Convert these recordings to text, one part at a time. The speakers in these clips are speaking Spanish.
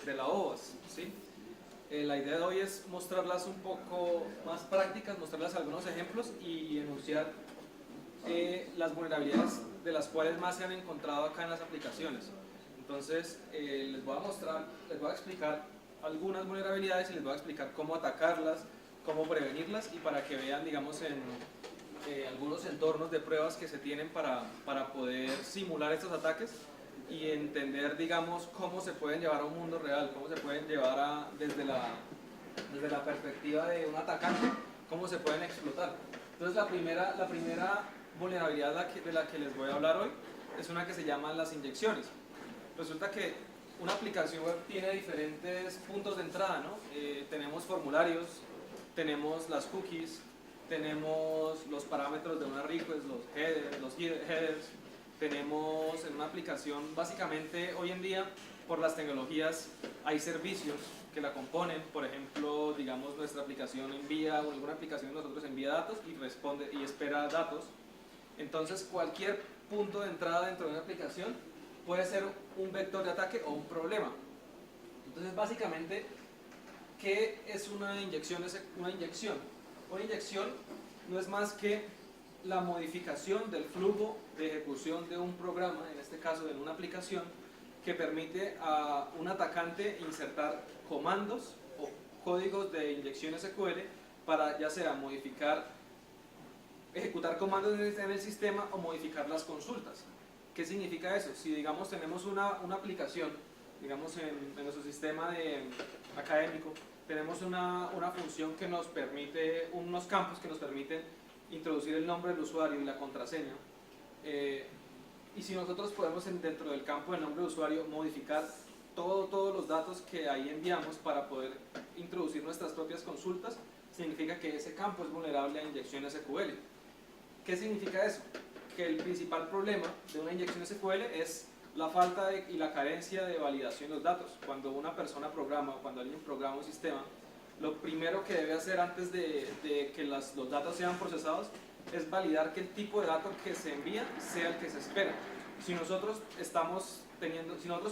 de la OWASP, ¿sí? La idea de hoy es mostrarlas un poco más prácticas, mostrarlas algunos ejemplos y enunciar las vulnerabilidades de las cuales más se han encontrado acá en las aplicaciones. Entonces les voy a mostrar, les voy a explicar algunas vulnerabilidades y les voy a explicar cómo atacarlas, cómo prevenirlas y para que vean, digamos, en algunos entornos de pruebas que se tienen para poder simular estos ataques y entender, digamos, cómo se pueden llevar a un mundo real, cómo se pueden llevar desde la perspectiva de un atacante, cómo se pueden explotar. Entonces la primera vulnerabilidad de la que les voy a hablar hoy es una que se llama las inyecciones. Resulta que una aplicación web tiene diferentes puntos de entrada, ¿no? Tenemos formularios, tenemos las cookies, tenemos los parámetros de una request, los headers, tenemos en una aplicación, básicamente hoy en día por las tecnologías hay servicios que la componen, por ejemplo, digamos nuestra aplicación envía, o alguna aplicación de nosotros envía datos y responde y espera datos. Entonces cualquier punto de entrada dentro de una aplicación puede ser un vector de ataque o un problema. Entonces básicamente, ¿qué es una inyección? Una inyección no es más que la modificación del flujo de ejecución de un programa, en este caso de una aplicación, que permite a un atacante insertar comandos o códigos de inyección SQL para ya sea ejecutar comandos en el sistema o modificar las consultas. ¿Qué significa eso? Si digamos tenemos una aplicación, digamos en nuestro sistema académico, tenemos una función que nos permite, unos campos que nos permiten introducir el nombre del usuario y la contraseña, y si nosotros podemos dentro del campo del nombre de usuario modificar todos los datos que ahí enviamos para poder introducir nuestras propias consultas, significa que ese campo es vulnerable a inyección SQL. ¿Qué significa eso? Que el principal problema de una inyección SQL es la falta y la carencia de validación de los datos. Cuando una persona programa o cuando alguien programa un sistema, lo primero que debe hacer antes de que los datos sean procesados es validar que el tipo de dato que se envía sea el que se espera. Si nosotros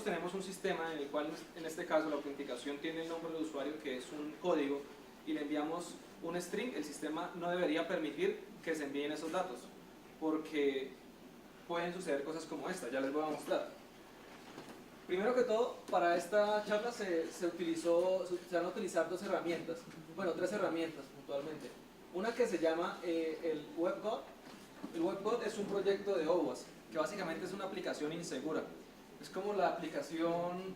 tenemos un sistema en el cual, en este caso, la autenticación tiene el nombre del usuario, que es un código, y le enviamos un string, el sistema no debería permitir que se envíen esos datos, porque pueden suceder cosas como esta, ya les voy a mostrar. Primero que todo, para esta charla se van a utilizar tres herramientas puntualmente. Una que se llama el WebGuard. El WebGuard es un proyecto de OWASP, que básicamente es una aplicación insegura. Es como la aplicación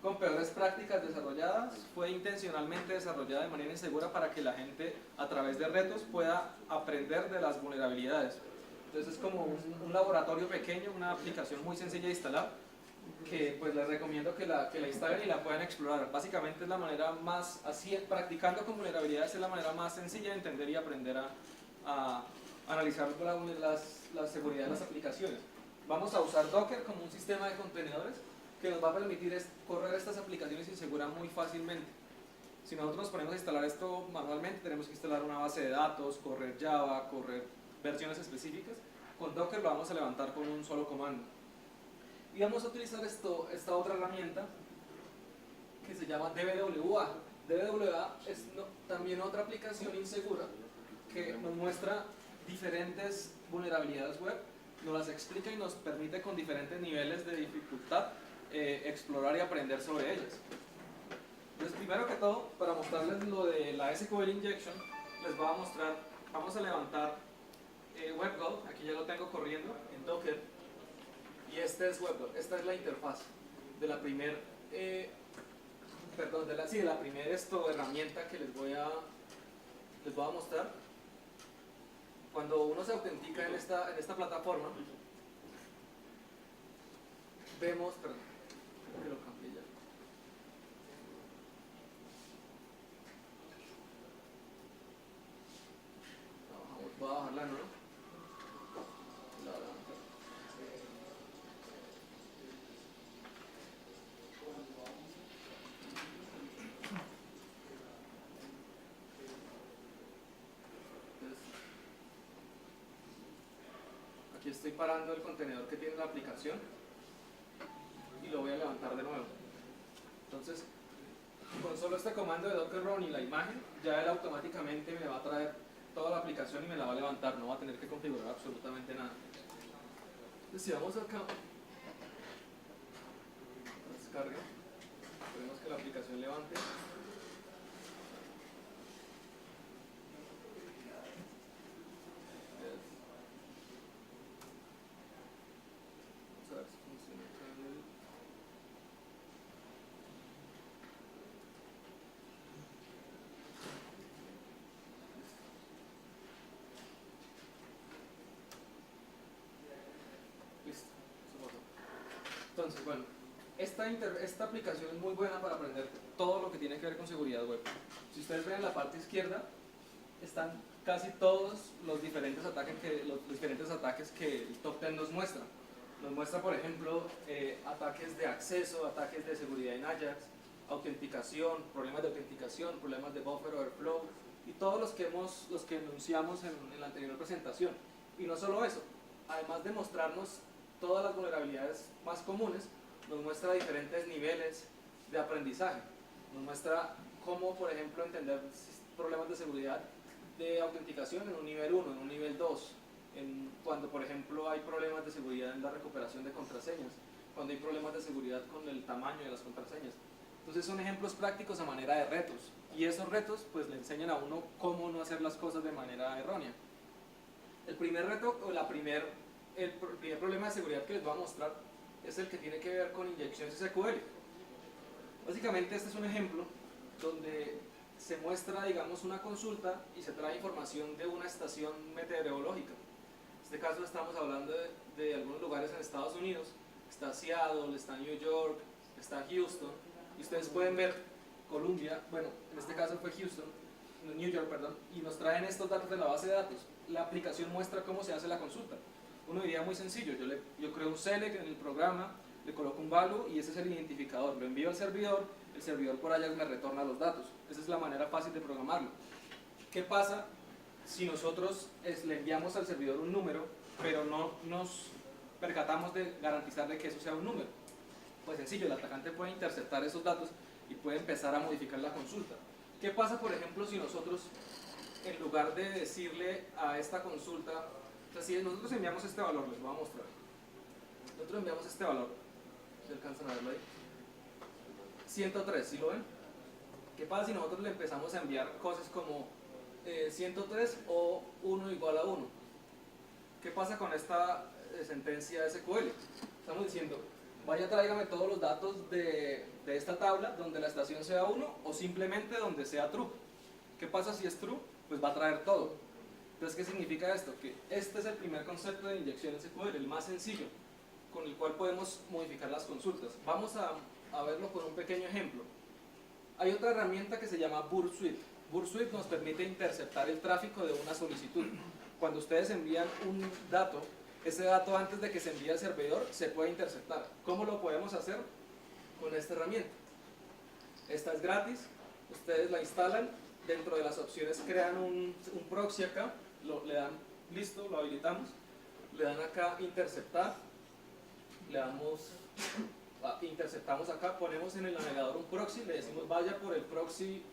con peores prácticas desarrolladas, fue intencionalmente desarrollada de manera insegura para que la gente a través de retos pueda aprender de las vulnerabilidades. Entonces es como un laboratorio pequeño, una aplicación muy sencilla de instalar, que pues les recomiendo que la instalen y la puedan explorar. Básicamente es la manera más, practicando con vulnerabilidades es la manera más sencilla de entender y aprender a analizar la seguridad de las aplicaciones. Vamos a usar Docker como un sistema de contenedores que nos va a permitir correr estas aplicaciones inseguras muy fácilmente. Si nosotros nos ponemos a instalar esto manualmente, tenemos que instalar una base de datos, correr Java, correr versiones específicas. Con Docker lo vamos a levantar con un solo comando. Y vamos a utilizar esta otra herramienta que se llama DBWA. DBWA es también otra aplicación insegura que nos muestra diferentes vulnerabilidades web, nos las explica y nos permite con diferentes niveles de dificultad explorar y aprender sobre ellas. Entonces, primero que todo, para mostrarles lo de la SQL Injection, les voy a mostrar, vamos a levantar WebGuard, aquí ya lo tengo corriendo en Docker, y este es WebGuard, esta es la interfaz de la primera herramienta que les voy a mostrar. Cuando uno se autentica en esta plataforma, vemos, perdón, que lo cambié ya. Voy a bajarla, ¿no? Aquí estoy parando el contenedor que tiene la aplicación y lo voy a levantar de nuevo. Entonces, con solo este comando de docker run y la imagen, ya él automáticamente me va a traer toda la aplicación y me la va a levantar, no va a tener que configurar absolutamente nada. Entonces si vamos acá, descarga, esperemos que la aplicación levante. Vamos a ver si funciona acá en el... Listo, eso pasó. Entonces, bueno, esta aplicación es muy buena para aprender todo lo que tiene que ver con seguridad web. Si ustedes ven en la parte izquierda, están casi todos los diferentes ataques que el top 10 nos muestra. Nos muestra, por ejemplo, ataques de acceso, ataques de seguridad en Ajax, autenticación, problemas de autenticación, problemas de buffer overflow y todos los que enunciamos en la anterior presentación. Y no solo eso, además de mostrarnos todas las vulnerabilidades más comunes, nos muestra diferentes niveles de aprendizaje. Nos muestra cómo, por ejemplo, entender problemas de seguridad de autenticación en un nivel 1, en un nivel 2, cuando, por ejemplo, hay problemas de seguridad en la recuperación de contraseñas, cuando hay problemas de seguridad con el tamaño de las contraseñas. Entonces son ejemplos prácticos a manera de retos, y esos retos pues le enseñan a uno cómo no hacer las cosas de manera errónea. El primer reto, o el primer problema de seguridad que les voy a mostrar es el que tiene que ver con inyecciones SQL. Básicamente este es un ejemplo donde se muestra, digamos, una consulta y se trae información de una estación meteorológica. En este caso estamos hablando de algunos lugares en Estados Unidos. Está Seattle, está New York, está Houston, y ustedes pueden ver Columbia, bueno, en este caso fue Houston, New York, perdón, y nos traen estos datos de la base de datos. La aplicación muestra cómo se hace la consulta. Uno diría muy sencillo, yo creo un select en el programa, le coloco un value y ese es el identificador, lo envío al servidor, el servidor por allá me retorna los datos. Esa es la manera fácil de programarlo. ¿Qué pasa si nosotros le enviamos al servidor un número, pero no nos percatamos de garantizar de que eso sea un número? Pues sencillo, el atacante puede interceptar esos datos y puede empezar a modificar la consulta. ¿Qué pasa, por ejemplo, si nosotros, en lugar de decirle a esta consulta, o sea, si nosotros enviamos este valor, les voy a mostrar. Nosotros enviamos este valor, ¿se alcanzan a verlo ahí? 103, ¿sí lo ven? ¿Qué pasa si nosotros le empezamos a enviar cosas como 103 o 1 igual a 1? ¿Qué pasa con esta sentencia SQL? Estamos diciendo, vaya tráigame todos los datos de esta tabla donde la estación sea 1 o simplemente donde sea true. ¿Qué pasa si es true? Pues va a traer todo. Entonces, ¿qué significa esto? Que este es el primer concepto de inyección SQL, el más sencillo, con el cual podemos modificar las consultas. Vamos a verlo con un pequeño ejemplo. Hay otra herramienta que se llama Burst Suite. Burst Suite nos permite interceptar el tráfico de una solicitud. Cuando ustedes envían un dato, ese dato antes de que se envíe al servidor se puede interceptar. ¿Cómo lo podemos hacer? Con esta herramienta. Esta es gratis, ustedes la instalan, dentro de las opciones crean un proxy acá, le dan listo, lo habilitamos, le dan acá interceptar, le damos interceptamos acá, ponemos en el navegador un proxy, le decimos vaya por el proxy,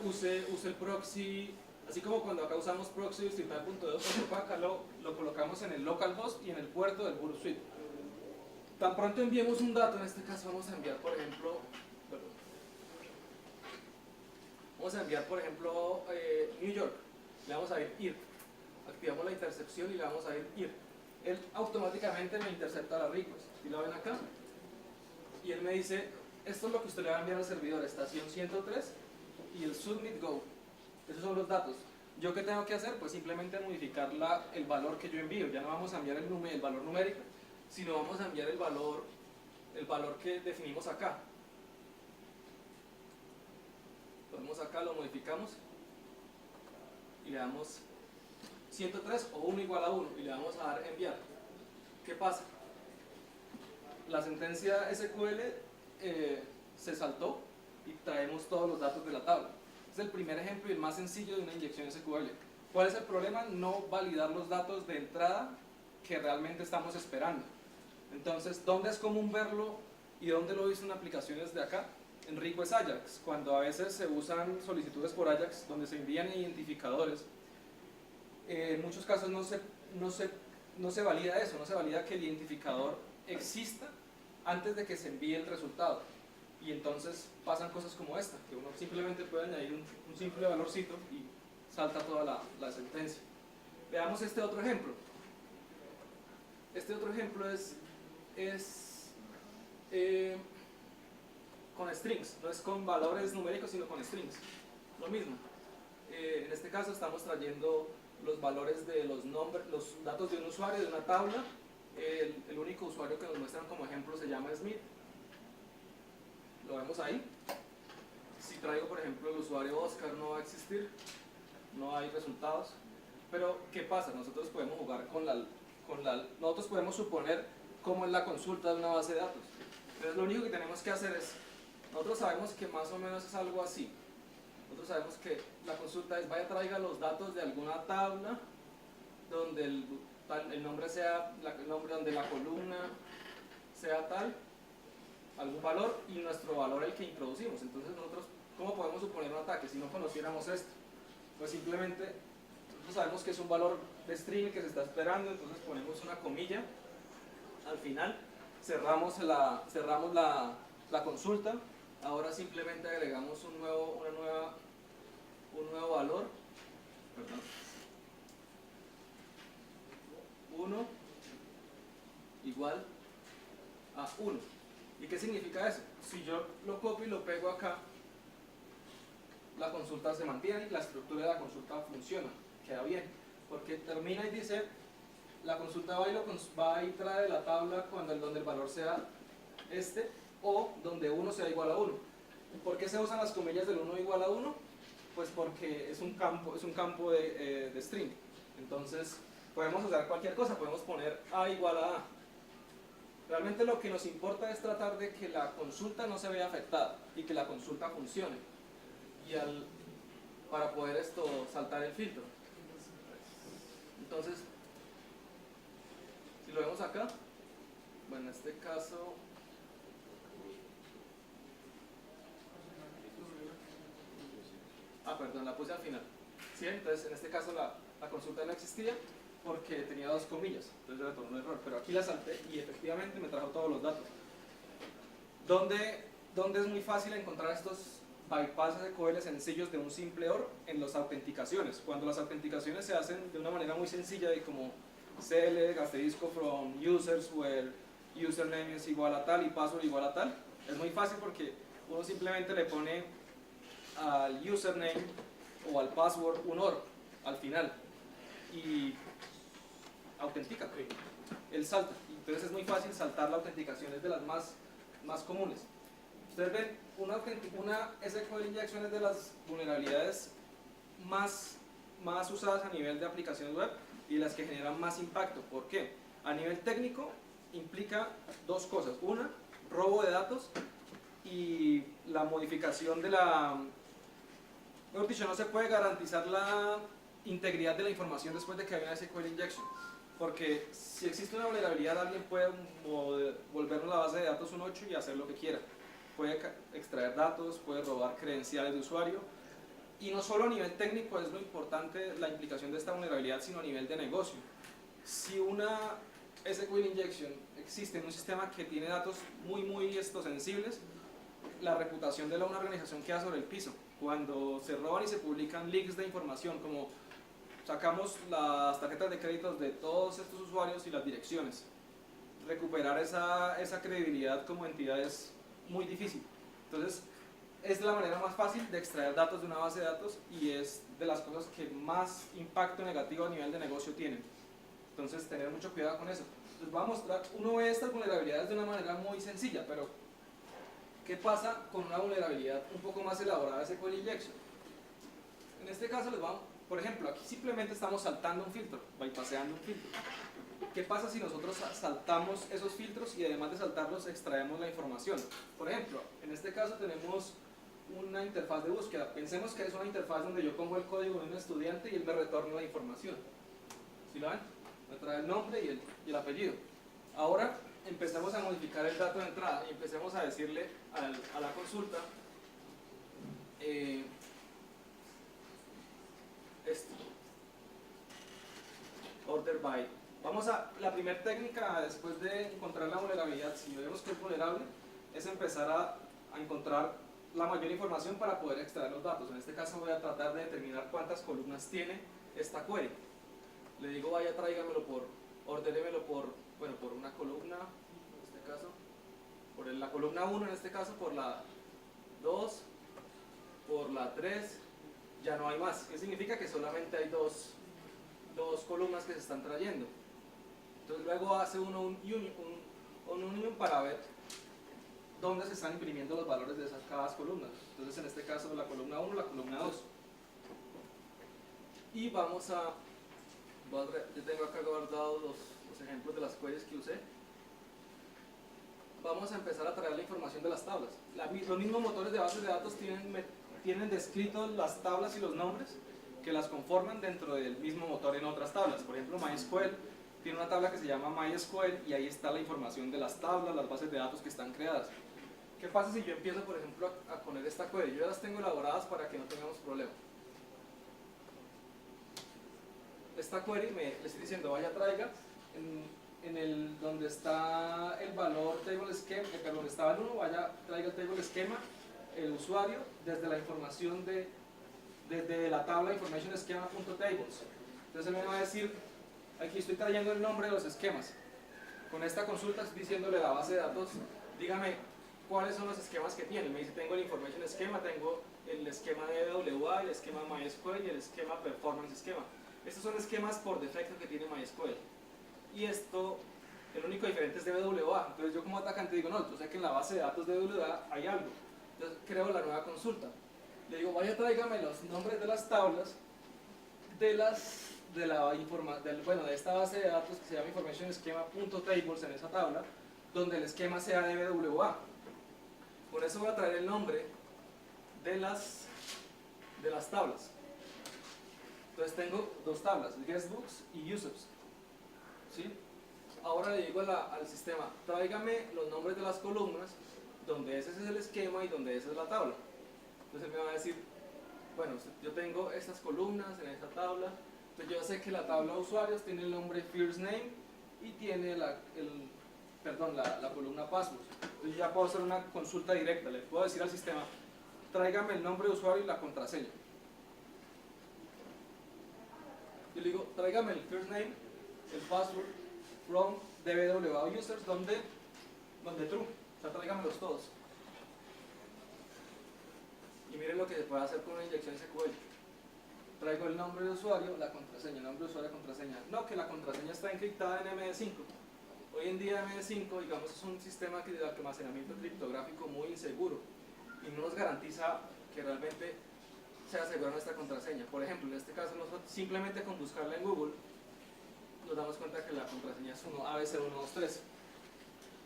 use el proxy, así como cuando acá usamos proxy distrital.2, acá lo colocamos en el localhost y en el puerto del Burst Suite. Tan pronto enviemos un dato, en este caso vamos a enviar por ejemplo, New York, le vamos a ir activamos la intercepción y le vamos a ir. Él automáticamente me intercepta la request, y lo ven acá, y él me dice, esto es lo que usted le va a enviar al servidor, estación 103 y el submit go, esos son los datos. ¿Yo qué tengo que hacer? Pues simplemente modificar el valor que yo envío, ya no vamos a enviar el valor numérico, sino vamos a enviar el valor que definimos acá. Ponemos acá, lo modificamos y le damos 103 o 1 igual a 1 y le vamos a dar enviar. ¿Qué pasa? La sentencia SQL se saltó y traemos todos los datos de la tabla. Es el primer ejemplo y el más sencillo de una inyección SQL. ¿Cuál es el problema? No validar los datos de entrada que realmente estamos esperando. Entonces, ¿dónde es común verlo ¿Y dónde lo he visto en aplicaciones de acá? En Rico es Ajax, cuando a veces se usan solicitudes por Ajax donde se envían identificadores, en muchos casos no se valida eso, no se valida que el identificador exista antes de que se envíe el resultado. Y entonces pasan cosas como esta, que uno simplemente puede añadir un simple valorcito y salta toda la sentencia. Veamos este otro ejemplo. Este otro ejemplo es con strings, no es con valores numéricos sino con strings, lo mismo. En este caso estamos trayendo los valores de los datos de un usuario de una tabla. El único usuario que nos muestran como ejemplo se llama Smith, lo vemos ahí. Si traigo por ejemplo el usuario Oscar no va a existir, no hay resultados. Pero ¿qué pasa? Nosotros podemos jugar nosotros podemos suponer cómo es la consulta de una base de datos. Entonces lo único que tenemos que hacer es, nosotros sabemos que más o menos es algo así. Nosotros sabemos que la consulta es vaya traiga los datos de alguna tabla donde el nombre sea el nombre, donde la columna sea tal, algún valor y nuestro valor el que introducimos. Entonces nosotros, ¿cómo podemos suponer un ataque si no conociéramos esto? Pues simplemente nosotros sabemos que es un valor de string que se está esperando, entonces ponemos una comilla al final, cerramos la consulta. Ahora simplemente agregamos un nuevo valor, perdón, 1 igual a 1. ¿Y qué significa eso? Si yo lo copio y lo pego acá, la consulta se mantiene y la estructura de la consulta funciona, queda bien, porque termina y dice la consulta va y trae la tabla donde el valor sea este, o donde 1 sea igual a 1. ¿Por qué se usan las comillas del 1 igual a 1? Pues porque es un campo de string. Entonces podemos usar cualquier cosa, podemos poner A igual a A. Realmente lo que nos importa es tratar de que la consulta no se vea afectada y que la consulta funcione. Y para poder saltar el filtro. Entonces, si lo vemos acá, bueno, en este caso perdón, la puse al final. ¿Sí? Entonces, en este caso la consulta no existía porque tenía dos comillas, entonces retornó un error, pero aquí la salté y efectivamente me trajo todos los datos. ¿Dónde es muy fácil encontrar estos bypasses SQL sencillos de un simple OR? En las autenticaciones. Cuando las autenticaciones se hacen de una manera muy sencilla, de como cl asterisco from users, where username es igual a tal y password igual a tal, es muy fácil porque uno simplemente le pone al username o al password un OR al final y autentica, él salta. Entonces es muy fácil saltar la autenticación, es de las más comunes. Ustedes ven, una SQL injection es de las vulnerabilidades más usadas a nivel de aplicaciones web y las que generan más impacto. ¿Por qué? A nivel técnico implica dos cosas. Una, robo de datos y la modificación de mejor dicho, no se puede garantizar la integridad de la información después de que haya una SQL injection. Porque si existe una vulnerabilidad, alguien puede volvernos la base de datos un 8 y hacer lo que quiera. Puede extraer datos, puede robar credenciales de usuario. Y no solo a nivel técnico es lo importante la implicación de esta vulnerabilidad, sino a nivel de negocio. Si una SQL injection existe en un sistema que tiene datos muy sensibles, la reputación de una organización queda sobre el piso. Cuando se roban y se publican leaks de información, como sacamos las tarjetas de créditos de todos estos usuarios y las direcciones, recuperar esa credibilidad como entidad es muy difícil. Entonces es la manera más fácil de extraer datos de una base de datos y es de las cosas que más impacto negativo a nivel de negocio tienen. Entonces tener mucho cuidado con eso. Les voy a mostrar, uno ve estas vulnerabilidades de una manera muy sencilla, pero ¿qué pasa con una vulnerabilidad un poco más elaborada de SQL injection? En este caso por ejemplo, aquí simplemente estamos saltando un filtro, bypaseando un filtro. ¿Qué pasa si nosotros saltamos esos filtros y además de saltarlos extraemos la información? Por ejemplo, en este caso tenemos una interfaz de búsqueda. Pensemos que es una interfaz donde yo pongo el código de un estudiante y él me retorna la información. ¿Sí lo ven? Me trae el nombre y el apellido. Ahora, empecemos a modificar el dato de entrada y empecemos a decirle a la consulta esto, order by. Vamos a, la primera técnica después de encontrar la vulnerabilidad, si vemos que es vulnerable, es empezar a encontrar la mayor información para poder extraer los datos. En este caso voy a tratar de determinar cuántas columnas tiene esta query. Le digo vaya tráigamelo ordénemelo por una columna, en este caso, por la columna 1 en este caso, por la 2, por la 3, ya no hay más. ¿Qué significa? Que solamente hay dos columnas que se están trayendo. Entonces luego hace uno un union para ver dónde se están imprimiendo los valores de esas cada columna. Entonces en este caso la columna 1, la columna 2. Y vamos a, yo tengo acá guardados los ejemplos de las queries que usé. Vamos a empezar a traer la información de las tablas. Los mismos motores de bases de datos tienen descritos las tablas y los nombres que las conforman dentro del mismo motor en otras tablas. Por ejemplo, MySQL tiene una tabla que se llama MySQL y ahí está la información de las tablas, las bases de datos que están creadas. ¿Qué pasa si yo empiezo, por ejemplo, a poner esta query? Yo ya las tengo elaboradas para que no tengamos problema. Esta query le estoy diciendo vaya traiga donde está el valor table schema, donde estaba el 1, vaya traiga el table schema, el usuario, desde la información desde la tabla information schema.tables. Entonces él me va a decir, aquí estoy trayendo el nombre de los esquemas. Con esta consulta estoy diciéndole a la base de datos, dígame cuáles son los esquemas que tiene. Me dice, tengo el information schema, tengo el esquema de WA, el esquema MySQL y el esquema performance schema. Estos son esquemas por defecto que tiene MySQL. Y esto, el único diferente es de WA. Entonces yo como atacante digo, no, yo sé que en la base de datos de WA hay algo. Entonces creo la nueva consulta. Le digo, vaya tráigame los nombres de las tablas de esta base de datos que se llama information schema.tables en esa tabla, donde el esquema sea de WA. Por eso voy a traer el nombre de las tablas. Entonces tengo dos tablas, guestbooks y users. ¿Sí? Ahora le digo al sistema, tráigame los nombres de las columnas donde ese es el esquema y donde esa es la tabla. Entonces me va a decir, bueno, yo tengo estas columnas en esta tabla, entonces yo sé que la tabla de usuarios tiene el nombre first name y tiene la columna password. Entonces yo ya puedo hacer una consulta directa, le puedo decir al sistema, tráigame el nombre de usuario y la contraseña. Yo le digo, tráigame el first name, el password, from DBWA users, donde true, o sea, tráigamelos todos. Y miren lo que se puede hacer con una inyección SQL. Traigo el nombre de usuario, la contraseña, el nombre de usuario, la contraseña. No, que la contraseña está encriptada en MD5. Hoy en día MD5, digamos, es un sistema de almacenamiento criptográfico muy inseguro y no nos garantiza que realmente sea segura nuestra contraseña. Por ejemplo, en este caso, nosotros simplemente con buscarla en Google nos damos cuenta que la contraseña es ABC123. Entonces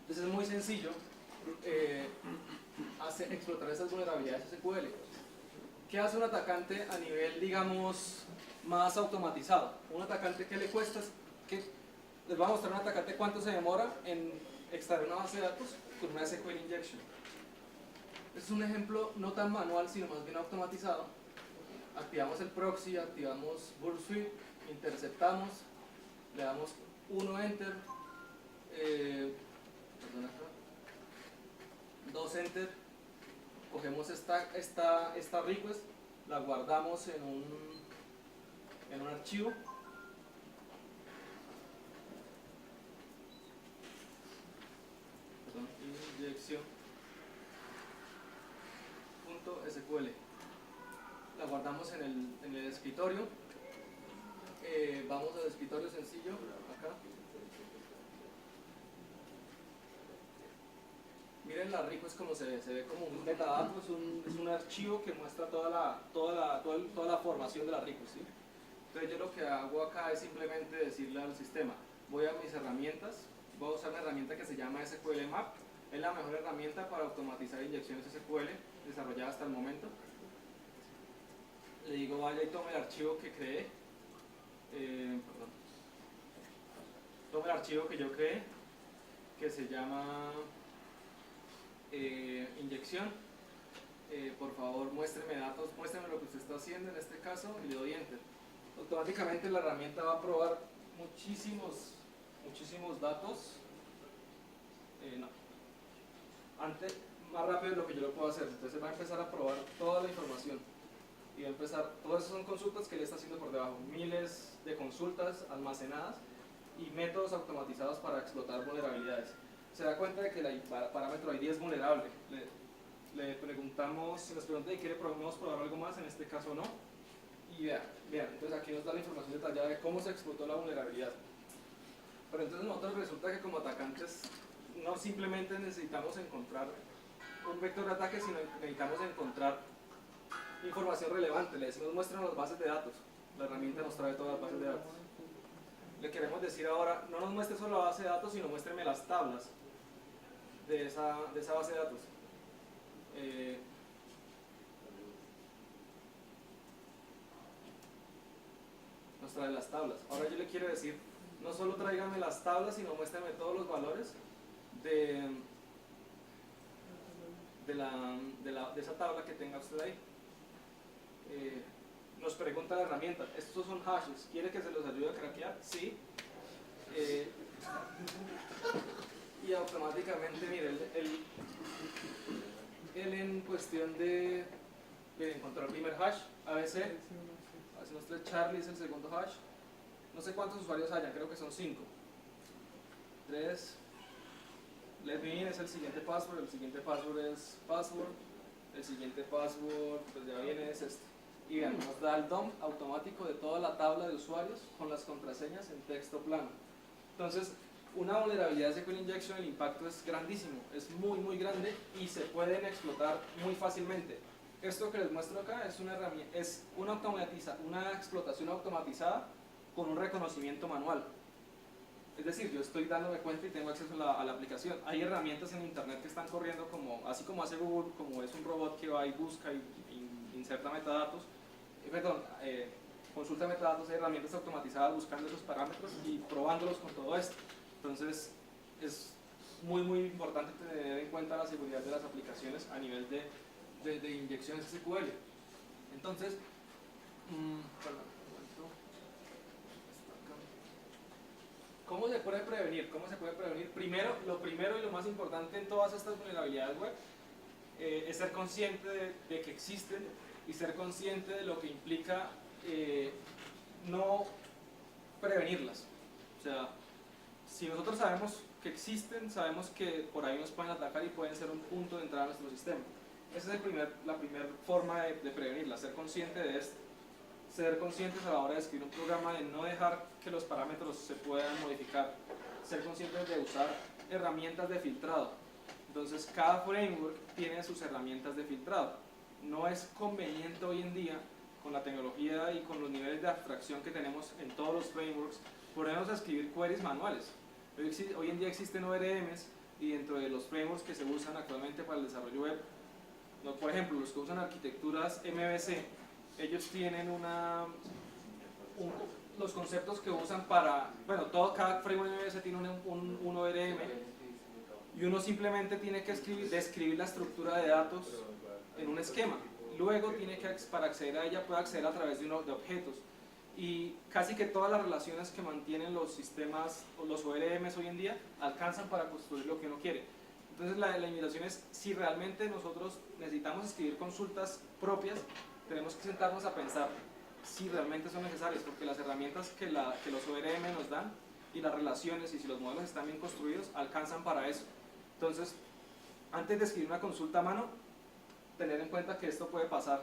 es muy sencillo explotar esas vulnerabilidades SQL. ¿Qué hace un atacante a nivel, digamos, más automatizado? Un atacante que le cuesta, les voy a mostrar un atacante cuánto se demora en extraer una base de datos con una SQL injection. Este es un ejemplo no tan manual, sino más bien automatizado. Activamos el proxy, activamos Burp Suite, interceptamos, le damos 1 enter, 2 enter, cogemos esta request, la guardamos en un archivo, injection.sql, la guardamos en el escritorio. Vamos al escritorio sencillo, acá. Miren la request como se ve como un metadato, es un archivo que muestra toda la formación de la request, ¿sí? Entonces yo lo que hago acá es simplemente decirle al sistema, voy a mis herramientas, voy a usar una herramienta que se llama SQL Map, es la mejor herramienta para automatizar inyecciones SQL desarrollada hasta el momento. Le digo vaya y tome el archivo que creé, tome el archivo que yo creé, que se llama inyección. Por favor, muéstreme datos, muéstreme lo que usted está haciendo en este caso y le doy enter. Automáticamente la herramienta va a probar muchísimos datos. No. Antes, más rápido de lo que yo lo puedo hacer. Entonces va a empezar a probar toda la información. Y va a empezar, todas esas son consultas que él está haciendo por debajo. Miles de consultas almacenadas y métodos automatizados para explotar vulnerabilidades. Se da cuenta de que el parámetro ID es vulnerable. Le preguntamos, si nos pregunta si podemos probar algo más, en este caso no. Y vean, entonces aquí nos da la información detallada de cómo se explotó la vulnerabilidad. Pero entonces nosotros resulta que como atacantes no simplemente necesitamos encontrar un vector de ataque, sino necesitamos encontrar información relevante. Le decimos muéstranos las bases de datos. La herramienta nos trae todas las bases de datos. Le queremos decir ahora, no nos muestre solo la base de datos, sino muéstreme las tablas de esa base de datos. Nos trae las tablas. Ahora yo le quiero decir, no solo tráigame las tablas, sino muéstrame todos los valores de esa tabla que tenga usted ahí. Nos pregunta la herramienta, estos son hashes, ¿quiere que se los ayude a craquear? Sí. Y automáticamente, mire, él en cuestión de encontrar el primer hash, ABC, así nos trae Charlie es el segundo hash, no sé cuántos usuarios hayan, creo que son 5. 3, let me in es el siguiente password, el siguiente password es password, el siguiente password, pues ya viene es este. Y vean, nos da el dump automático de toda la tabla de usuarios con las contraseñas en texto plano. Entonces, una vulnerabilidad de SQL Injection, el impacto es grandísimo, es muy grande y se pueden explotar muy fácilmente. Esto que les muestro acá es una herramienta, es una explotación automatizada con un reconocimiento manual. Es decir, yo estoy dándome cuenta y tengo acceso a la aplicación. Hay herramientas en internet que están corriendo así como hace Google, como es un robot que va y busca y inserta metadatos. Consulta metadatos, hay herramientas automatizadas buscando esos parámetros y probándolos con todo esto. Entonces es muy importante tener en cuenta la seguridad de las aplicaciones a nivel de inyecciones SQL. Entonces, ¿cómo se puede prevenir? Lo primero y lo más importante en todas estas vulnerabilidades web es ser consciente de que existen y ser consciente de lo que implica no prevenirlas. O sea, si nosotros sabemos que existen, sabemos que por ahí nos pueden atacar y pueden ser un punto de entrada a nuestro sistema. Esa es la primera forma de prevenirla, ser consciente de esto. Ser conscientes a la hora de escribir un programa, de no dejar que los parámetros se puedan modificar. Ser conscientes de usar herramientas de filtrado. Entonces, cada framework tiene sus herramientas de filtrado. No es conveniente hoy en día, con la tecnología y con los niveles de abstracción que tenemos en todos los frameworks, ponernos a escribir queries manuales. Hoy en día existen ORMs y dentro de los frameworks que se usan actualmente para el desarrollo web, por ejemplo, los que usan arquitecturas MVC, ellos tienen los conceptos que usan para, cada framework MVC tiene un ORM y uno simplemente tiene que describir la estructura de datos en un esquema. Luego para acceder a ella puede acceder a través de objetos. Y casi que todas las relaciones que mantienen los sistemas o los ORMs hoy en día alcanzan para construir lo que uno quiere. Entonces la invitación es, si realmente nosotros necesitamos escribir consultas propias, tenemos que sentarnos a pensar si realmente son necesarias, porque las herramientas que los ORM nos dan y las relaciones, y si los modelos están bien construidos, alcanzan para eso. Entonces, antes de escribir una consulta a mano, tener en cuenta que esto puede pasar.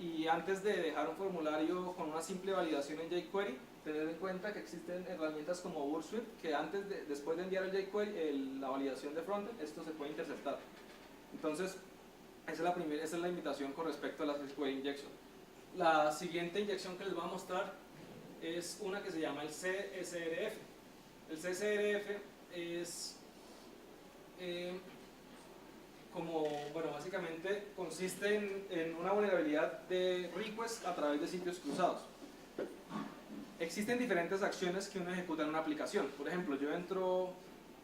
Y antes de dejar un formulario con una simple validación en jQuery, tener en cuenta que existen herramientas como Bursuit, que después de enviar el jQuery, la validación de frontend, esto se puede interceptar. Entonces, esa es la invitación con respecto a la SQL Injection. La siguiente inyección que les voy a mostrar es una que se llama el CSRF. El CSRF es básicamente consiste en una vulnerabilidad de request a través de sitios cruzados. Existen diferentes acciones que uno ejecuta en una aplicación. Por ejemplo, yo entro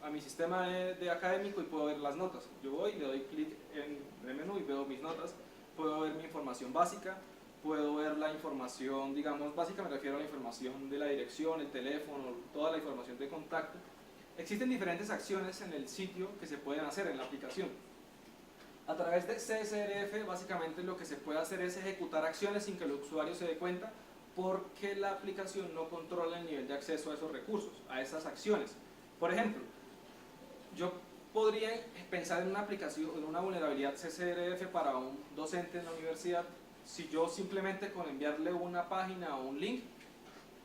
a mi sistema de académico y puedo ver las notas. Yo voy, le doy clic en el menú y veo mis notas, puedo ver mi información básica, puedo ver la información, digamos, básica me refiero a la información de la dirección, el teléfono, toda la información de contacto. Existen diferentes acciones en el sitio que se pueden hacer en la aplicación. A través de CSRF, básicamente lo que se puede hacer es ejecutar acciones sin que el usuario se dé cuenta, porque la aplicación no controla el nivel de acceso a esos recursos, a esas acciones. Por ejemplo, yo podría pensar en una aplicación, en una vulnerabilidad CSRF para un docente en la universidad, si yo simplemente con enviarle una página o un link,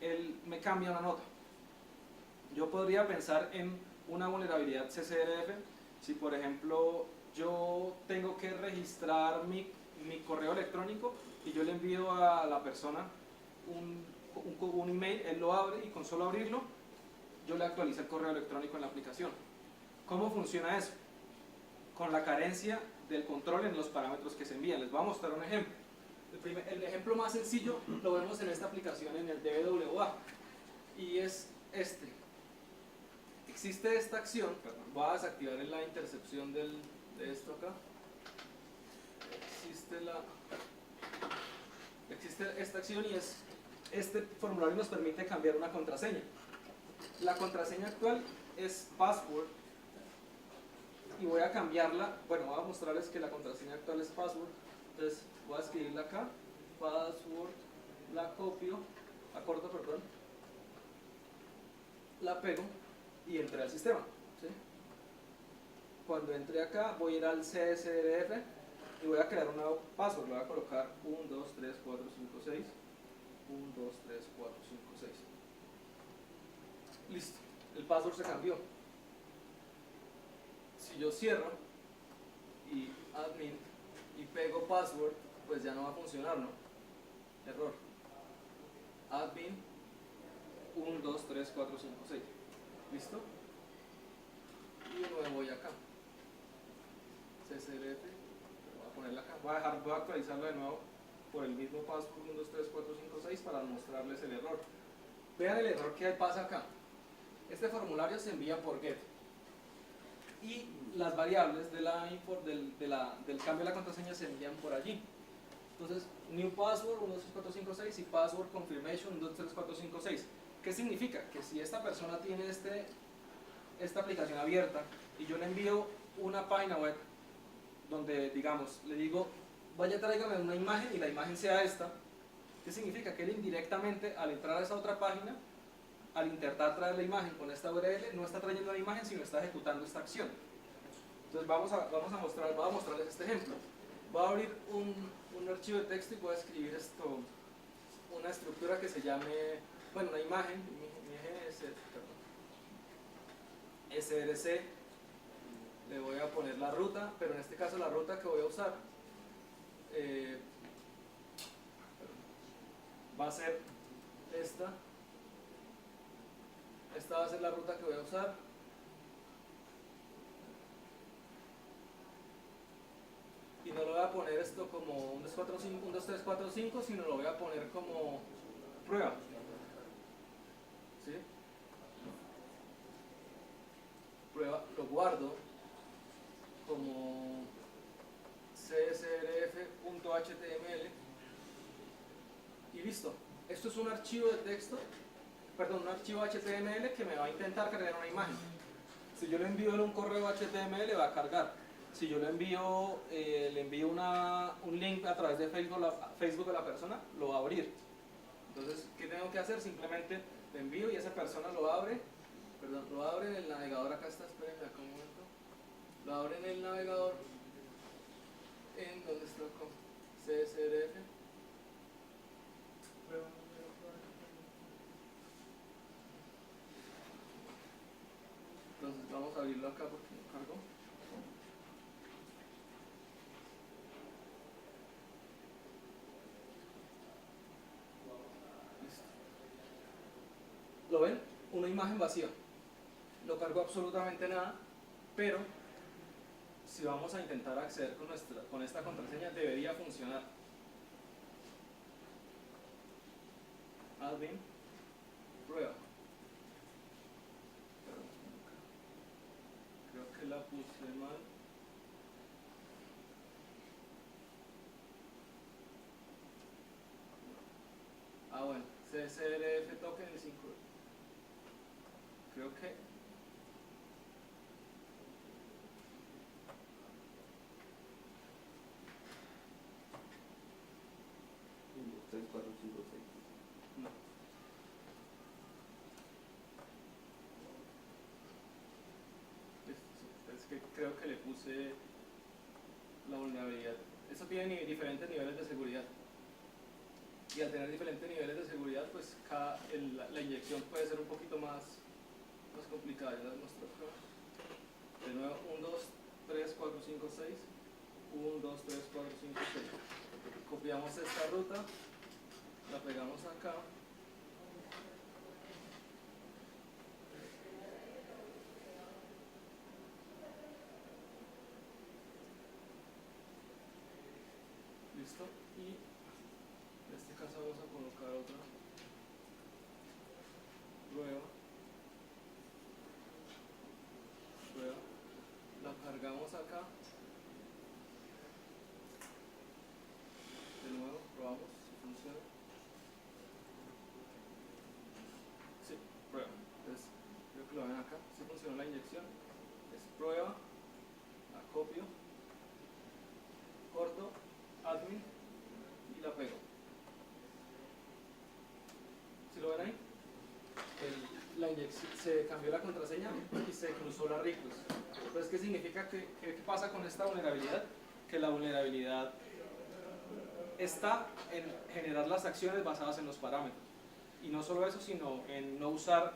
él me cambia una nota. Yo podría pensar en una vulnerabilidad CSRF si, por ejemplo, yo tengo que registrar mi correo electrónico y yo le envío a la persona un email, él lo abre y con solo abrirlo yo le actualizo el correo electrónico en la aplicación. ¿Cómo funciona eso? Con la carencia del control en los parámetros que se envían. Les voy a mostrar un ejemplo. El ejemplo más sencillo lo vemos en esta aplicación, en el DBWA, y es este. Existe esta acción, perdón, voy a desactivar la intercepción de esto acá. Existe esta acción y este formulario nos permite cambiar una contraseña. La contraseña actual es password y voy a cambiarla. Bueno, voy a mostrarles que la contraseña actual es password. Entonces voy a escribirla acá, password, la copio, acorto, perdón, la pego y entré al sistema, ¿sí? Cuando entre acá voy a ir al CSRF y voy a crear un nuevo password. Le voy a colocar 1, 2, 3, 4, 5, 6. 1, 2, 3, 4, 5, 6. Listo, el password se cambió. Si yo cierro y admin y pego password, pues ya no va a funcionar, ¿no? Error. Admin 1, 2, 3, 4, 5, 6. ¿Listo? Y de nuevo voy acá. CSRF, voy a ponerla acá. Voy a actualizarla de nuevo por el mismo password 1, 2, 3, 4, 5, 6 para mostrarles el error. Vean el error que pasa acá. Este formulario se envía por GET y las variables del cambio de la contraseña se envían por allí. Entonces, new password 1, 2, 3, 4, 5, 6 y password confirmation 1, 2, 3, 4, 5, 6. ¿Qué significa? Que si esta persona tiene esta aplicación abierta y yo le envío una página web donde, digamos, le digo, vaya tráigame una imagen y la imagen sea esta, ¿qué significa? Que él indirectamente, al entrar a esa otra página, al intentar traer la imagen con esta URL, no está trayendo la imagen, sino está ejecutando esta acción. Entonces voy a mostrarles este ejemplo. Voy a abrir un archivo de texto y voy a escribir una estructura que se llame, bueno, una imagen, src, le voy a poner la ruta, pero en este caso la ruta que voy a usar va a ser esta. Esta va a ser la ruta que voy a usar. Y no lo voy a poner esto como 1, 2, 3, 4, 5, sino lo voy a poner como prueba. ¿Sí? Prueba, lo guardo como csrf.html y listo. Esto es un archivo de texto, perdón, un archivo HTML que me va a intentar cargar una imagen. Si yo le envío en un correo HTML va a cargar. Si yo le envío un link a través de Facebook a la persona, lo va a abrir. Entonces, ¿qué tengo que hacer? Simplemente le envío y esa persona lo abre. Perdón, lo abre en el navegador. Acá está, espérenme acá un momento. Lo abre en el navegador. ¿En dónde está? CSRF. Entonces vamos a abrirlo acá porque no cargó. Listo. ¿Lo ven? Una imagen vacía. No cargó absolutamente nada, pero si vamos a intentar acceder con esta contraseña debería funcionar. Admin, prueba. la puse mal. Ah, bueno, CSRF token el 5. Creo que 3, 4, 5, 6. no. Es que creo que le puse la vulnerabilidad. Eso tiene diferentes niveles de seguridad. Y al tener diferentes niveles de seguridad, pues la inyección puede ser un poquito más complicada. Ya les muestro acá. De nuevo, 1, 2, 3, 4, 5, 6. 1, 2, 3, 4, 5, 6. Copiamos esta ruta, la pegamos acá. Listo. Y en este caso vamos a colocar otra prueba. La cargamos acá. De nuevo, probamos si funciona. Sí, prueba. Entonces, creo que lo ven acá. Si funcionó la inyección. Es prueba, la copio, corto, admin y la pego. ¿Sí lo ven ahí? La inyección, se cambió la contraseña y se cruzó la request. Entonces, ¿qué significa? ¿Qué pasa con esta vulnerabilidad? Que la vulnerabilidad está en generar las acciones basadas en los parámetros. Y no solo eso, sino en no usar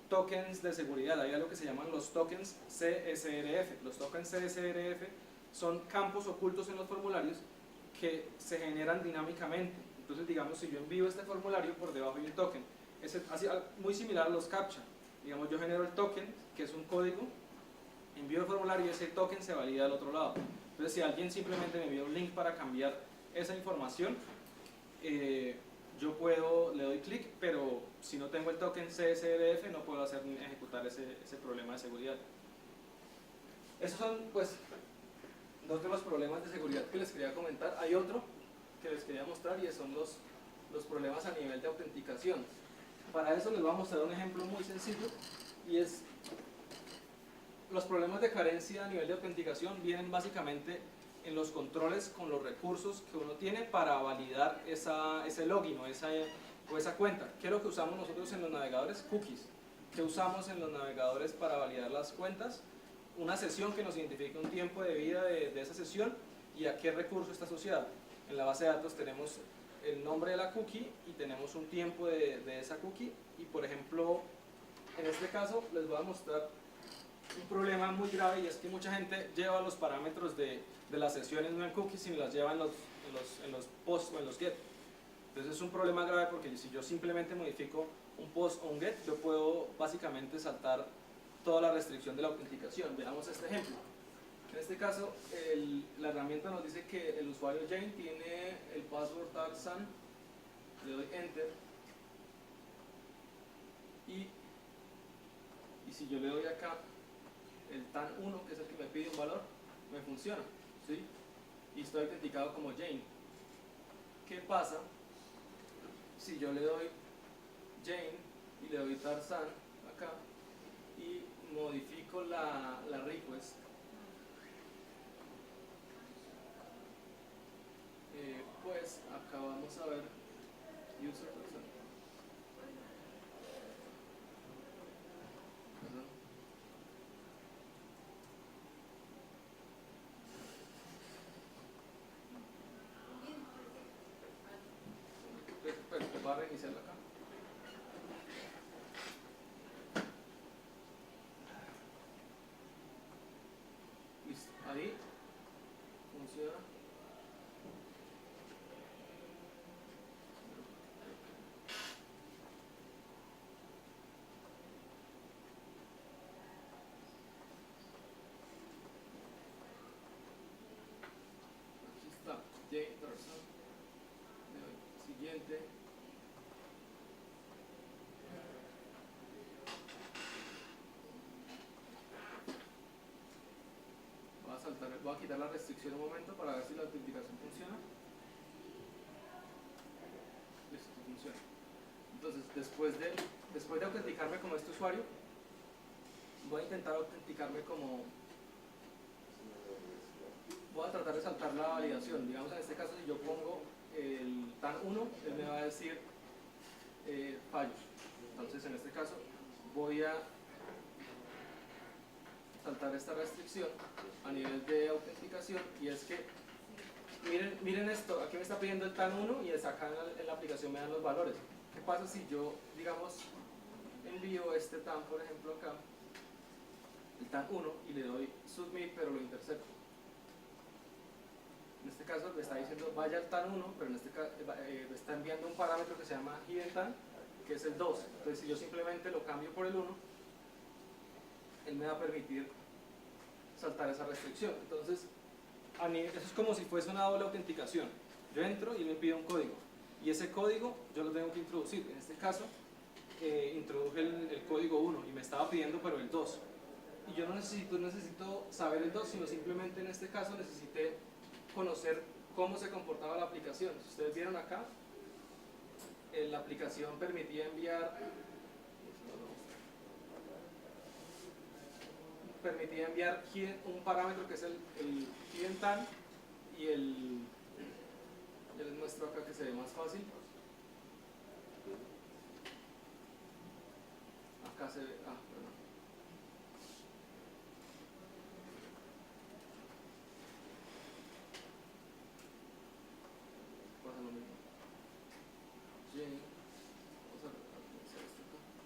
tokens de seguridad. Hay algo que se llaman los tokens CSRF. Los tokens CSRF son campos ocultos en los formularios que se generan dinámicamente. Entonces, digamos, si yo envío este formulario, por debajo hay un token. Es muy similar a los CAPTCHA. Digamos, yo genero el token, que es un código, envío el formulario y ese token se valida del otro lado. Entonces, si alguien simplemente me envía un link para cambiar esa información, yo le doy clic, pero si no tengo el token CSRF no puedo ejecutar ese problema de seguridad. Esos son, pues, dos de los problemas de seguridad que les quería comentar. Hay otro que les quería mostrar y son los problemas a nivel de autenticación. Para eso les voy a mostrar un ejemplo muy sencillo, y es los problemas de carencia a nivel de autenticación vienen básicamente en los controles con los recursos que uno tiene para validar ese login o esa cuenta. ¿Qué es lo que usamos nosotros en los navegadores? Cookies. ¿Qué usamos en los navegadores para validar las cuentas? Una sesión que nos identifique un tiempo de vida de esa sesión y a qué recurso está asociado. En la base de datos tenemos el nombre de la cookie y tenemos un tiempo de esa cookie, y por ejemplo en este caso les voy a mostrar un problema muy grave, y es que mucha gente lleva los parámetros de las sesiones no en cookies, sino las lleva en los posts o en los get. Entonces es un problema grave porque si yo simplemente modifico un post o un get, yo puedo básicamente saltar toda la restricción de la autenticación. Veamos este ejemplo. En este caso, la herramienta nos dice que el usuario Jane tiene el password Tarzan, le doy enter, y si yo le doy acá el TAN1, que es el que me pide un valor, me funciona, ¿sí? Y estoy autenticado como Jane. ¿Qué pasa si yo le doy Jane y le doy Tarzan acá y modifico la request? Pues acá vamos a ver user Tarzan. Va a reiniciarlo acá. Listo, ahí funciona. Aquí está Jane Tarzan. Le doy siguiente. voy a quitar la restricción un momento para ver si la autenticación funciona. Listo, funciona. Entonces, después de autenticarme como este usuario, voy a intentar autenticarme como... Voy a tratar de saltar la validación. Digamos, en este caso, si yo pongo el TAN1, él me va a decir fallos. Entonces, en este caso, voy a saltar esta restricción a nivel de autenticación, y es que miren esto, aquí me está pidiendo el TAN1 y acá en la aplicación me dan los valores. ¿Qué pasa si yo, digamos, envío este TAN, por ejemplo, acá, el TAN1, y le doy submit, pero lo intercepto? En este caso me está diciendo vaya al TAN1, pero en este caso me está enviando un parámetro que se llama hidden TAN, que es el 2. Entonces, si yo simplemente lo cambio por el 1, él me va a permitir saltar esa restricción. Entonces, eso es como si fuese una doble autenticación. Yo entro y me pide un código, y ese código yo lo tengo que introducir. En este caso, introduje el código 1 y me estaba pidiendo pero el 2. Y yo no necesito saber el 2, sino simplemente en este caso necesité conocer cómo se comportaba la aplicación. Si ustedes vieron acá, la aplicación permitía enviar un parámetro que es el hidden TAN, y yo les muestro acá que se ve más fácil. Acá se ve, perdón. Pasa lo mismo.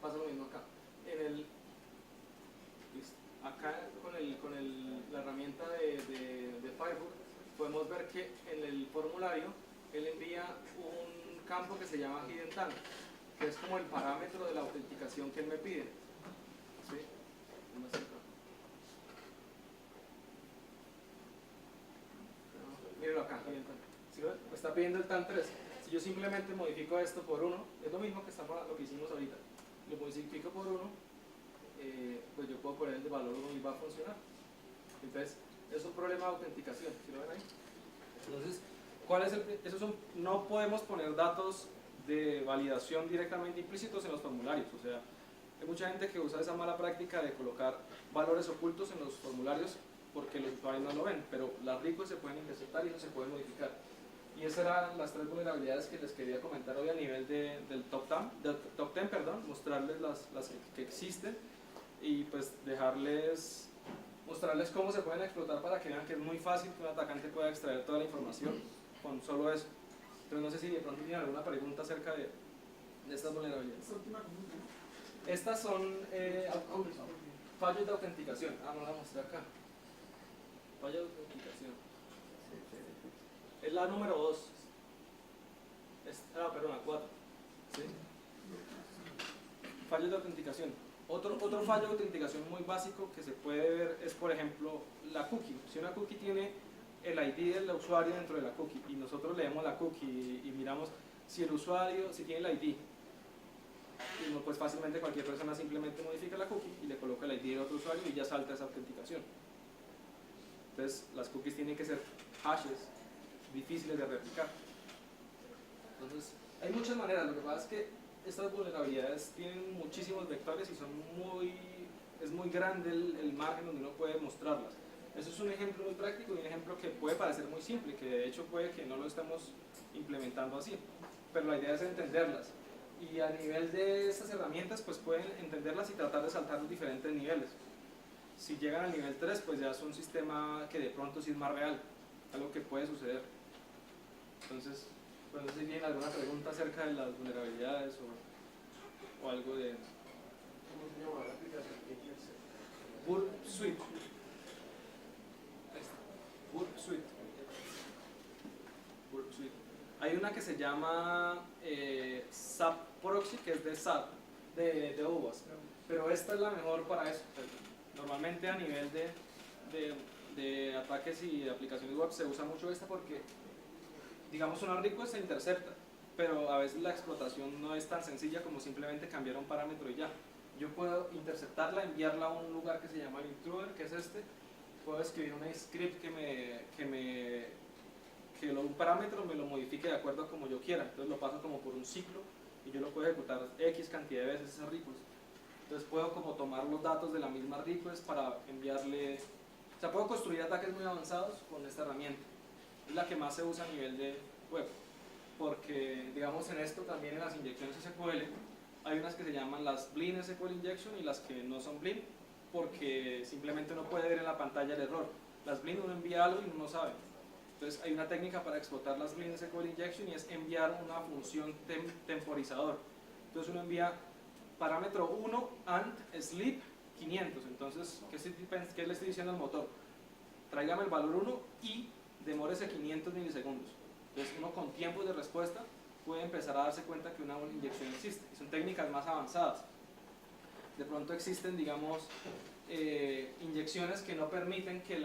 Pasa lo mismo acá. Acá con la herramienta de Firebird podemos ver que en el formulario él envía un campo que se llama hidden TAN, que es como el parámetro de la autenticación que él me pide. ¿Sí? Mírenlo acá, hidden TAN. ¿Sí? Me está pidiendo el TAN3. Si yo simplemente modifico esto por 1, es lo mismo que lo que hicimos ahorita. Lo modifico por 1, pues yo puedo poner el valor 1 y va a funcionar. Entonces, es un problema de autenticación. ¿Sí lo ven ahí? Entonces, no podemos poner datos de validación directamente implícitos en los formularios. O sea, hay mucha gente que usa esa mala práctica de colocar valores ocultos en los formularios porque los usuarios no lo ven, pero las RICOs se pueden interceptar y eso se puede modificar. Y esas eran las 3 vulnerabilidades que les quería comentar hoy a nivel del top 10, mostrarles las que existen, y pues mostrarles cómo se pueden explotar para que vean que es muy fácil que un atacante pueda extraer toda la información con solo eso. Entonces no sé si de pronto tienen alguna pregunta acerca de estas vulnerabilidades. Estas son fallos de autenticación. No la voy a mostrar acá. Fallo de autenticación. Es la número 2. Perdón, la 4. ¿Sí? Fallos de autenticación. Otro fallo de autenticación muy básico que se puede ver es, por ejemplo, la cookie. Si una cookie tiene el ID del usuario dentro de la cookie y nosotros leemos la cookie y miramos si el usuario, si tiene el ID, y pues fácilmente cualquier persona simplemente modifica la cookie y le coloca el ID de otro usuario y ya salta esa autenticación. Entonces, las cookies tienen que ser hashes difíciles de replicar. Entonces, hay muchas maneras. Lo que pasa es que estas vulnerabilidades tienen muchísimos vectores y es muy grande el margen donde uno puede mostrarlas. Eso es un ejemplo muy práctico y un ejemplo que puede parecer muy simple, que de hecho puede que no lo estemos implementando así, pero la idea es entenderlas. Y a nivel de estas herramientas, pues pueden entenderlas y tratar de saltar los diferentes niveles. Si llegan al nivel 3, pues ya es un sistema que de pronto sí es más real, algo que puede suceder. Entonces, pues no sé si tienen alguna pregunta acerca de las vulnerabilidades o algo de... ¿Cómo se llama la aplicación que ejerce? Burp Suite. Burp Suite. Burp Suite. Hay una que se llama SAP Proxy, que es de SAP, de UBAS, pero esta es la mejor para eso. Normalmente a nivel de ataques y de aplicaciones web se usa mucho esta porque, digamos, una request se intercepta, pero a veces la explotación no es tan sencilla como simplemente cambiar un parámetro y ya. Yo puedo interceptarla, enviarla a un lugar que se llama el intruder, que es este, puedo escribir un script un parámetro me lo modifique de acuerdo a como yo quiera. Entonces lo paso como por un ciclo y yo lo puedo ejecutar X cantidad de veces ese request. Entonces puedo como tomar los datos de la misma request para enviarle, o sea, puedo construir ataques muy avanzados con esta herramienta. Es la que más se usa a nivel de web, porque digamos en esto también en las inyecciones SQL hay unas que se llaman las Blin SQL Injection y las que no son Blin, porque simplemente uno puede ver en la pantalla el error. Las Blin uno envía algo y uno no sabe. Entonces hay una técnica para explotar las Blin SQL Injection y es enviar una función temporizador. Entonces uno envía parámetro 1 and sleep 500. Entonces, ¿qué le estoy diciendo al motor? Tráigame el valor 1 y demórese 500 milisegundos. Entonces uno con tiempos de respuesta puede empezar a darse cuenta que una inyección existe. Y son técnicas más avanzadas. De pronto existen, digamos, inyecciones que no permiten que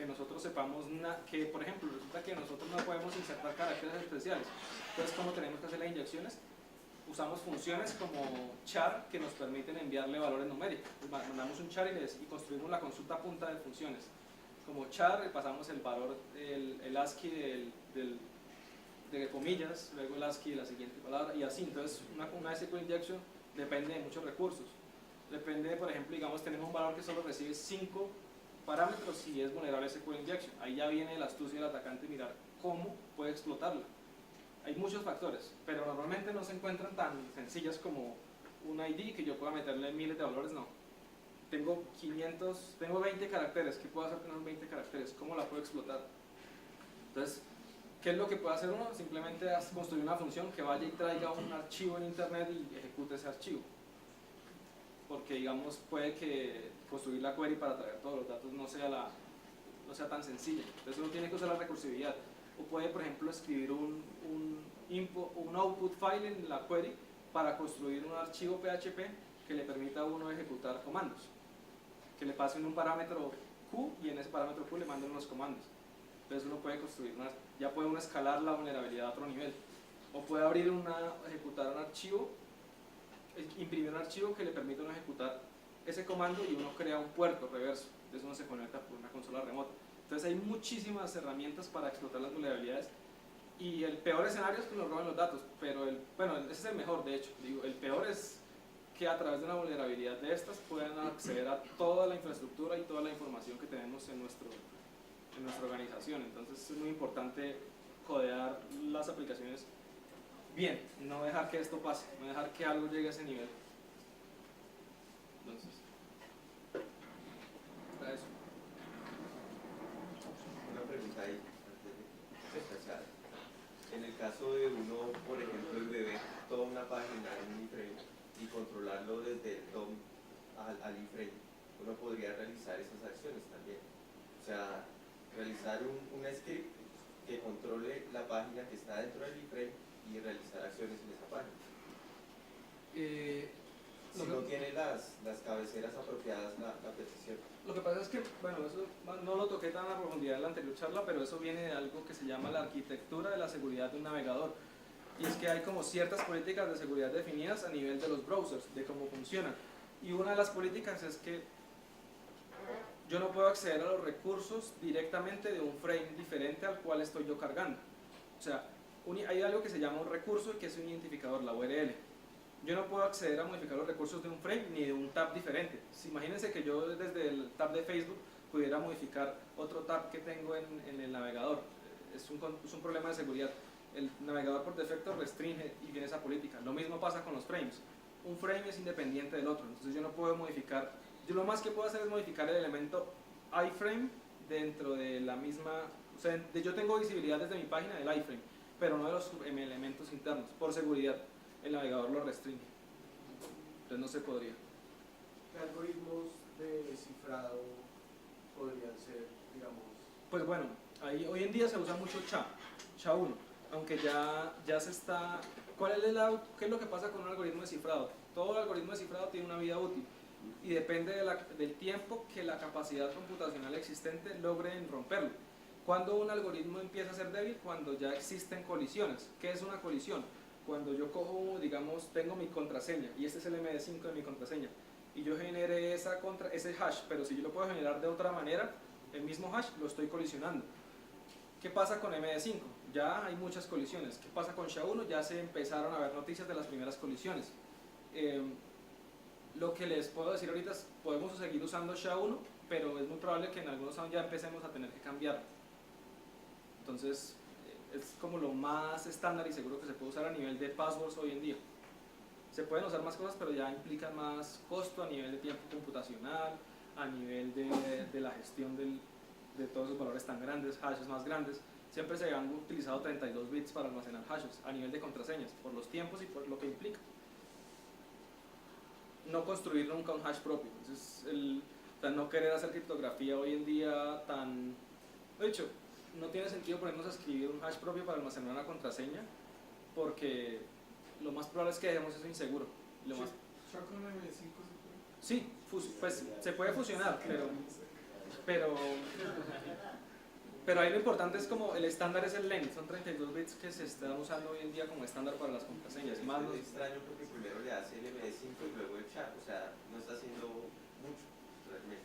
nosotros sepamos que, por ejemplo, resulta que nosotros no podemos insertar caracteres especiales. Entonces, ¿cómo tenemos que hacer las inyecciones? Usamos funciones como char que nos permiten enviarle valores numéricos. Entonces, mandamos un char y construimos la consulta punta de funciones. Como char, le pasamos el valor, el ASCII de comillas, luego el ASCII de la siguiente palabra y así. Entonces, una SQL injection depende de muchos recursos. Depende, por ejemplo, digamos, tenemos un valor que solo recibe 5 parámetros y es vulnerable a SQL injection. Ahí ya viene la astucia del atacante mirar cómo puede explotarla. Hay muchos factores, pero normalmente no se encuentran tan sencillas como un ID que yo pueda meterle miles de valores, no. Tengo 20 caracteres, ¿qué puedo hacer con esos 20 caracteres? ¿Cómo la puedo explotar? Entonces, ¿qué es lo que puede hacer uno? Simplemente construir una función que vaya y traiga un archivo en internet y ejecute ese archivo. Porque, digamos, puede que construir la query para traer todos los datos no sea tan sencillo. Entonces uno tiene que usar la recursividad. O puede, por ejemplo, escribir un output file en la query para construir un archivo PHP que le permita a uno ejecutar comandos. Que le pasen un parámetro Q y en ese parámetro Q le manden unos comandos. Entonces uno puede construir, ya puede uno escalar la vulnerabilidad a otro nivel. O puede ejecutar un archivo, imprimir un archivo que le permita a uno ejecutar ese comando y uno crea un puerto reverso. Entonces uno se conecta por una consola remota. Entonces hay muchísimas herramientas para explotar las vulnerabilidades y el peor escenario es que nos roben los datos, pero ese es el mejor de hecho. El peor es que a través de una vulnerabilidad de estas puedan acceder a toda la infraestructura y toda la información que tenemos en nuestra organización. Entonces es muy importante codear las aplicaciones bien, no dejar que esto pase, no dejar que algo llegue a ese nivel. Entonces, para eso. Una pregunta ahí, antes de empezar. En el caso de uno, por ejemplo, el bebé, toda una página en un iframe y controlarlo desde el DOM al iframe, uno podría realizar esas acciones también. O sea, realizar un script que controle la página que está dentro del iframe y realizar acciones en esa página. Si no tiene las cabeceras apropiadas la petición. Lo que pasa es que, bueno, eso no lo toqué tan a profundidad en la anterior charla, pero eso viene de algo que se llama la arquitectura de la seguridad de un navegador. Y es que hay como ciertas políticas de seguridad definidas a nivel de los browsers, de cómo funcionan. Y una de las políticas es que yo no puedo acceder a los recursos directamente de un frame diferente al cual estoy yo cargando. O sea, hay algo que se llama un recurso que es un identificador, la URL. Yo no puedo acceder a modificar los recursos de un frame ni de un tab diferente. Imagínense que yo desde el tab de Facebook pudiera modificar otro tab que tengo en el navegador. Es un problema de seguridad. El navegador por defecto restringe y tiene esa política. Lo mismo pasa con los frames. Un frame es independiente del otro, entonces yo no puedo modificar. Yo lo más que puedo hacer es modificar el elemento iframe dentro de la misma. O sea, yo tengo visibilidad desde mi página del iframe, pero no de los elementos internos, por seguridad. El navegador lo restringe, entonces no se podría. ¿Qué algoritmos de descifrado podrían ser, digamos? Pues bueno, hoy en día se usa mucho SHA-1, aunque ya se está. ¿Qué es lo que pasa con un algoritmo de cifrado? Todo algoritmo de cifrado tiene una vida útil y depende del tiempo que la capacidad computacional existente logre en romperlo. ¿Cuándo un algoritmo empieza a ser débil? Cuando ya existen colisiones. ¿Qué es una colisión? Cuando yo cojo, digamos, tengo mi contraseña y este es el MD5 de mi contraseña y yo generé ese hash, pero si yo lo puedo generar de otra manera, el mismo hash lo estoy colisionando. ¿Qué pasa con MD5? Ya hay muchas colisiones. ¿Qué pasa con SHA-1? Ya se empezaron a ver noticias de las primeras colisiones. Lo que les puedo decir ahorita es, podemos seguir usando SHA-1, pero es muy probable que en algunos años ya empecemos a tener que cambiarlo. Entonces, es como lo más estándar y seguro que se puede usar a nivel de passwords hoy en día. Se pueden usar más cosas, pero ya implican más costo a nivel de tiempo computacional, a nivel de la gestión de todos esos valores tan grandes, hashes más grandes. Siempre se han utilizado 32 bits para almacenar hashes a nivel de contraseñas, por los tiempos y por lo que implica. No construir nunca un hash propio. Entonces, o sea, no querer hacer criptografía hoy en día tan... De hecho, no tiene sentido ponernos a escribir un hash propio para almacenar una contraseña, porque lo más probable es que dejemos eso inseguro. Lo más... ¿Ya con M5 se puede? Sí, pues se puede fusionar, pero ahí lo importante es como el estándar es el length, son 32 bits que se están usando hoy en día como estándar para las contraseñas. Más Es extraño porque primero le hace el MD5 y luego el SHA, o sea, no está haciendo mucho realmente.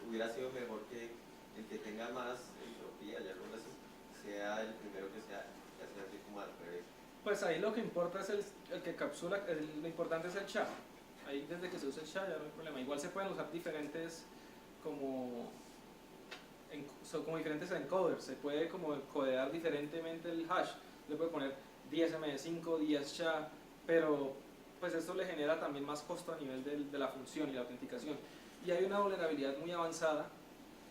Hubiera sido mejor que el que tenga más entropía, ya lo así, sea el primero que sea así como al revés. Pues ahí lo que importa es el que capsula, lo importante es el SHA. Ahí desde que se usa el SHA ya no hay problema. Igual se pueden usar diferentes son como diferentes encoders. Se puede como codear diferentemente el hash. Le puede poner 10 MD5, 10 SHA, pero pues esto le genera también más costo a nivel de la función y la autenticación. Y hay una vulnerabilidad muy avanzada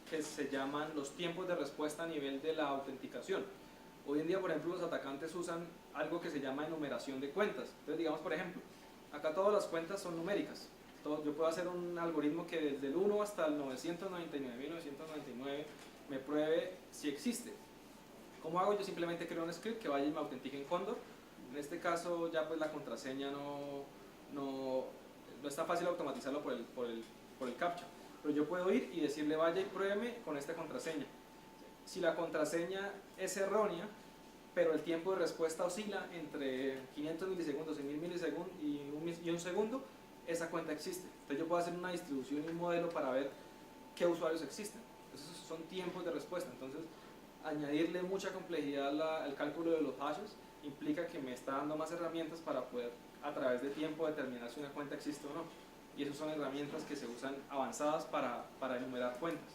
que se llaman los tiempos de respuesta a nivel de la autenticación. Hoy en día, por ejemplo, los atacantes usan algo que se llama enumeración de cuentas. Entonces, digamos, por ejemplo, acá todas las cuentas son numéricas. Yo puedo hacer un algoritmo que desde el 1 hasta el 999.999 me pruebe si existe. ¿Cómo hago? Yo simplemente creo un script que vaya y me autentique en Condor. En este caso ya pues la contraseña no está fácil automatizarlo por el captcha. Pero yo puedo ir y decirle vaya y pruébeme con esta contraseña. Si la contraseña es errónea, pero el tiempo de respuesta oscila entre 500 milisegundos y 1000 milisegundos y un segundo, esa cuenta existe. Entonces yo puedo hacer una distribución y un modelo para ver qué usuarios existen. Esos son tiempos de respuesta. Entonces, añadirle mucha complejidad al cálculo de los hashes implica que me está dando más herramientas para poder, a través de tiempo, determinar si una cuenta existe o no. Y esas son herramientas que se usan avanzadas para enumerar cuentas.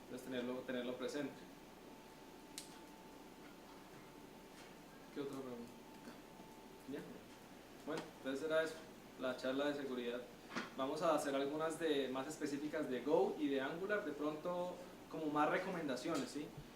Entonces, tenerlo presente. ¿Qué otra pregunta? ¿Bien? Bueno, entonces era eso, la charla de seguridad. Vamos a hacer algunas más específicas de Go y de Angular, de pronto como más recomendaciones, ¿sí?